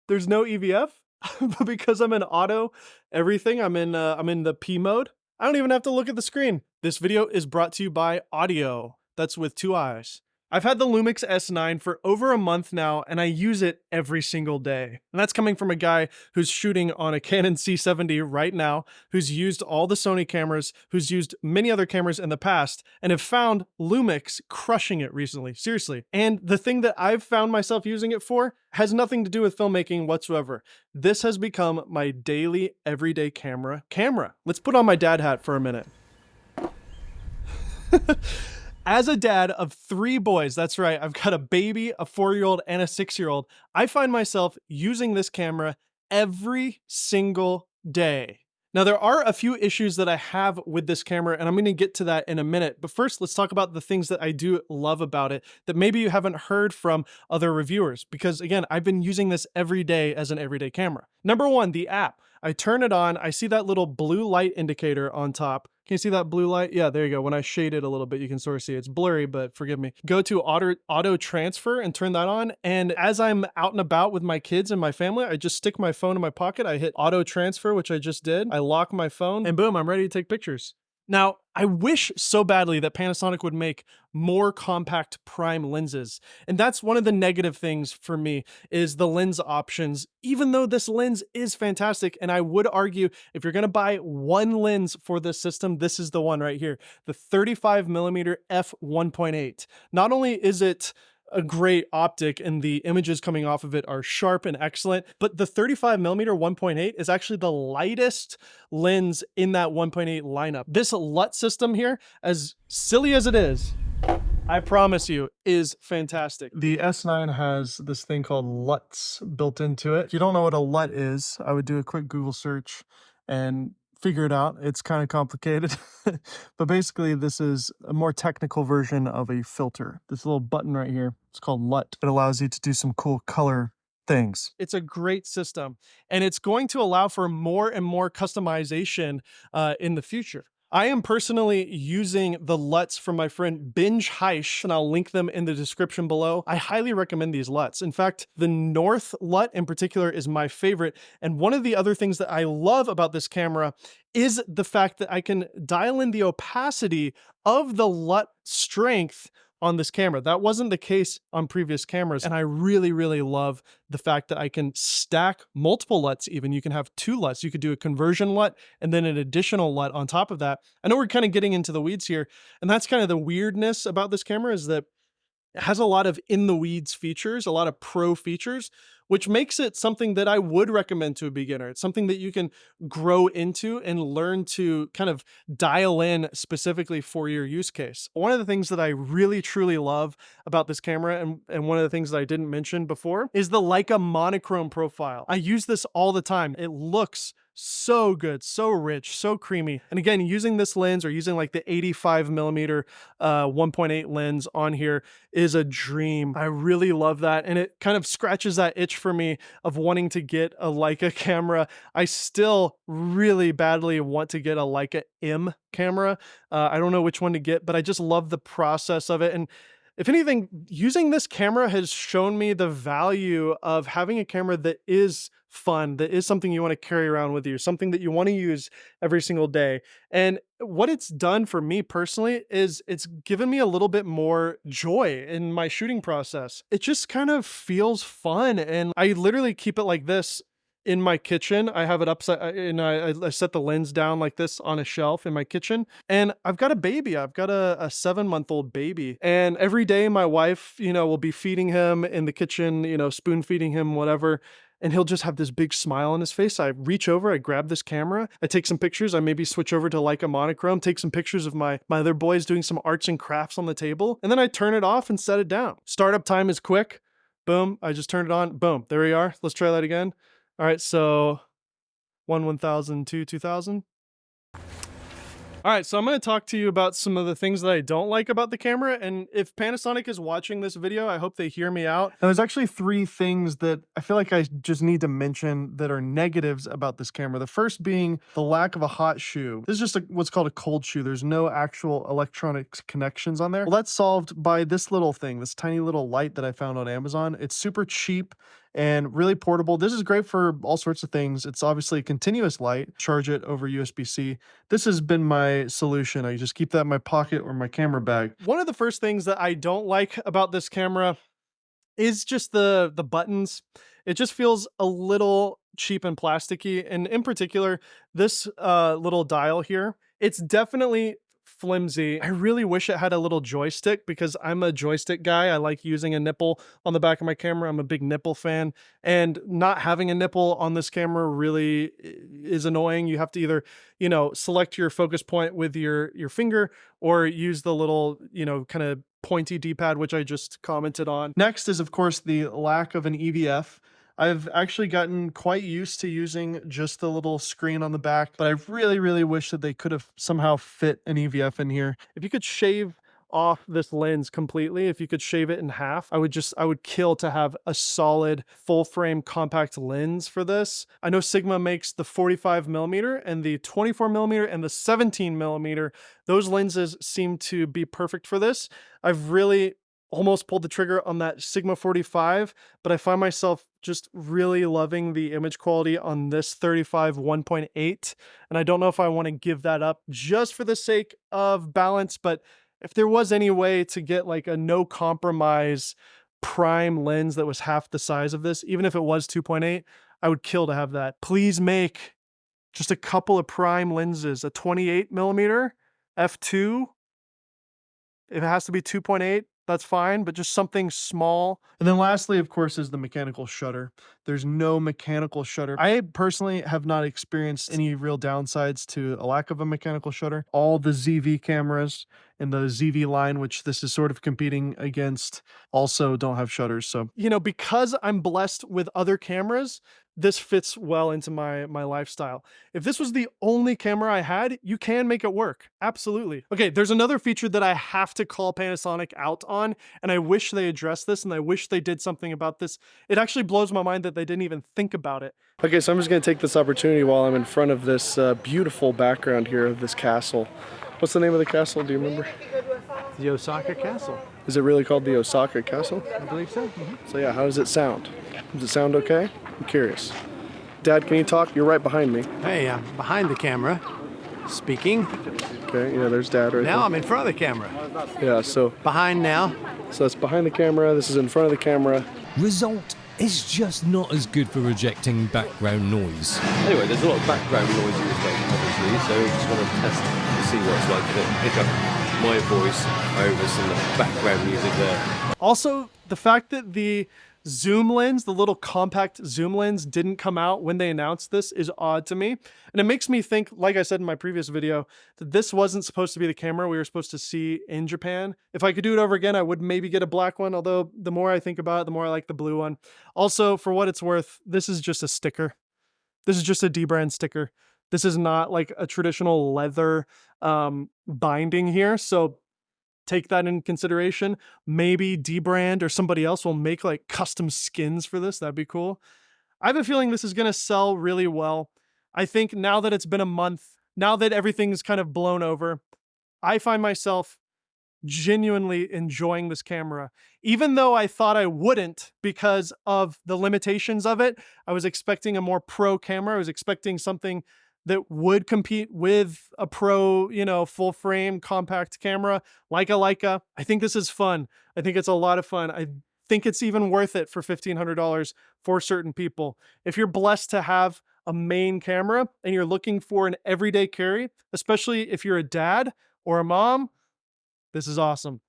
There's no EVF, but because I'm in auto everything, I'm in the P mode. I don't even have to look at the screen. This video is brought to you by Audio. That's with two eyes. I've had the Lumix S9 for over a month now, and I use it every single day. And that's coming from a guy who's shooting on a Canon C70 right now, who's used all the Sony cameras, who's used many other cameras in the past, and have found Lumix crushing it recently, seriously. And the thing that I've found myself using it for has nothing to do with filmmaking whatsoever. This has become my daily, everyday camera. Let's put on my dad hat for a minute. As a dad of 3 boys, that's right, I've got a baby, a 4-year-old, and a 6-year-old, I find myself using this camera every single day. Now, there are a few issues that I have with this camera, and I'm going to get to that in a minute. But first, let's talk about the things that I do love about it that maybe you haven't heard from other reviewers. Because again, I've been using this every day as an everyday camera. Number 1, the app. I turn it on, I see that little blue light indicator on top. Can you see that blue light? Yeah, there you go. When I shade it a little bit, you can sort of see it. It's blurry, but forgive me. Go to auto transfer and turn that on. And as I'm out and about with my kids and my family, I just stick my phone in my pocket. I hit auto transfer, which I just did. I lock my phone and boom, I'm ready to take pictures. Now, I wish so badly that Panasonic would make more compact prime lenses. And that's one of the negative things for me is the lens options, even though this lens is fantastic. And I would argue if you're gonna buy one lens for this system, this is the one right here, the 35mm f1.8. Not only is it a great optic and the images coming off of it are sharp and excellent, but the 35mm 1.8 is actually the lightest lens in that 1.8 lineup. This LUT system here, as silly as it is, I promise you, is fantastic. The S9 has this thing called LUTs built into it. If you don't know what a LUT is, I would do a quick Google search and figure it out. It's kind of complicated, but basically this is a more technical version of a filter. This little button right here, it's called LUT. It allows you to do some cool color things. It's a great system, and it's going to allow for more and more customization in the future. I am personally using the LUTs from my friend Binge Heish, and I'll link them in the description below. I highly recommend these LUTs. In fact, the North LUT in particular is my favorite. And one of the other things that I love about this camera is the fact that I can dial in the opacity of the LUT strength on this camera. That wasn't the case on previous cameras. And I really, really love the fact that I can stack multiple LUTs even. You can have 2 LUTs. You could do a conversion LUT and then an additional LUT on top of that. I know we're kind of getting into the weeds here, and that's kind of the weirdness about this camera is that it has a lot of in the weeds features, a lot of pro features, which makes it something that I would recommend to a beginner. It's something that you can grow into and learn to kind of dial in specifically for your use case. One of the things that I really truly love about this camera, and one of the things that I didn't mention before, is the Leica monochrome profile. I use this all the time. It looks so good, so rich, so creamy. And again, using this lens or using like the 85mm 1.8 lens on here is a dream. I really love that. And it kind of scratches that itch for me of wanting to get a Leica camera. I still really badly want to get a Leica M camera. I don't know which one to get, but I just love the process of it. And if anything, using this camera has shown me the value of having a camera that is fun, that is something you want to carry around with you, something that you want to use every single day. And what it's done for me personally is it's given me a little bit more joy in my shooting process. It just kind of feels fun. And I literally keep it like this in my kitchen. I have it upside, and I set the lens down like this on a shelf in my kitchen. And I've got a baby. I've got a 7-month-old baby. And every day my wife, will be feeding him in the kitchen, spoon feeding him, whatever. And he'll just have this big smile on his face. I reach over, I grab this camera, I take some pictures. I maybe switch over to Leica monochrome, take some pictures of my other boys doing some arts and crafts on the table. And then I turn it off and set it down. Startup time is quick. Boom, I just turned it on. Boom, there we are. Let's try that again. All right, so 1,000, 2,000. All right, so I'm going to talk to you about some of the things that I don't like about the camera. And if Panasonic is watching this video, I hope they hear me out. And there's actually 3 things that I feel like I just need to mention that are negatives about this camera. The first being the lack of a hot shoe. This is just what's called a cold shoe. There's no actual electronics connections on there. Well, that's solved by this little thing, this tiny little light that I found on Amazon. It's super cheap. and really portable. This is great for all sorts of things. It's obviously a continuous light, charge it over USB-C. This has been my solution. I just keep that in my pocket or my camera bag. One of the first things that I don't like about this camera is just the buttons. It just feels a little cheap and plasticky, and in particular, this little dial here, it's definitely flimsy. I really wish it had a little joystick because I'm a joystick guy. I like using a nipple on the back of my camera. I'm a big nipple fan, and not having a nipple on this camera really is annoying. You have to either, you know, select your focus point with your finger or use the little, you know, kind of pointy D-pad, which I just commented on. Next is, of course, the lack of an EVF. I've actually gotten quite used to using just the little screen on the back, but I really, really wish that they could have somehow fit an EVF in here. If you could shave off this lens completely, if you could shave it in half, I would kill to have a solid full frame compact lens for this. I know Sigma makes the 45mm and the 24mm and the 17mm. Those lenses seem to be perfect for this. I've really almost pulled the trigger on that Sigma 45, but I find myself just really loving the image quality on this 35 1.8, and I don't know if I want to give that up just for the sake of balance, but if there was any way to get like a no compromise prime lens that was half the size of this, even if it was 2.8, I would kill to have that. Please make just a couple of prime lenses, a 28mm f2. If it has to be 2.8, that's fine, but just something small. And then lastly, of course, is the mechanical shutter. There's no mechanical shutter. I personally have not experienced any real downsides to a lack of a mechanical shutter. All the ZV cameras in the ZV line, which this is sort of competing against, also don't have shutters. So, you know, because I'm blessed with other cameras, this fits well into my lifestyle. If this was the only camera I had, you can make it work. Absolutely. Okay, there's another feature that I have to call Panasonic out on, and I wish they addressed this, and I wish they did something about this. It actually blows my mind that they didn't even think about it. Okay, so I'm just gonna take this opportunity while I'm in front of this beautiful background here of this castle. What's the name of the castle? Do you remember? The Osaka Castle. Is it really called the Osaka Castle? I believe so. Mm-hmm. So yeah, how does it sound? Does it sound okay? I'm curious. Dad, can you talk? You're right behind me. Hey, I'm behind the camera, speaking. Okay, yeah, there's Dad right there. Now I'm in front of the camera. Yeah, so Behind now. So that's behind the camera, this is in front of the camera. Result is just not as good for rejecting background noise. Anyway, there's a lot of background noise in this thing, obviously, so I just want to test to see what it's like to pick up my voice over some background music there. Also, the fact that the zoom lens, the little compact zoom lens, didn't come out when they announced this is odd to me. And it makes me think, like I said in my previous video, that this wasn't supposed to be the camera we were supposed to see in Japan. If I could do it over again, I would maybe get a black one, although the more I think about it, the more I like the blue one. Also, for what it's worth, this is just a sticker. This is just a D-brand sticker. This is not like a traditional leather binding here, so take that in consideration. Maybe D-brand or somebody else will make like custom skins for this. That'd be cool. I have a feeling this is going to sell really well. I think now that it's been a month, now that everything's kind of blown over, I find myself genuinely enjoying this camera. Even though I thought I wouldn't because of the limitations of it, I was expecting a more pro camera. I was expecting something that would compete with a pro, you know, full frame compact camera like a Leica. I think this is fun. I think it's a lot of fun. I think it's even worth it for $1,500 for certain people. If you're blessed to have a main camera and you're looking for an everyday carry, especially if you're a dad or a mom, this is awesome.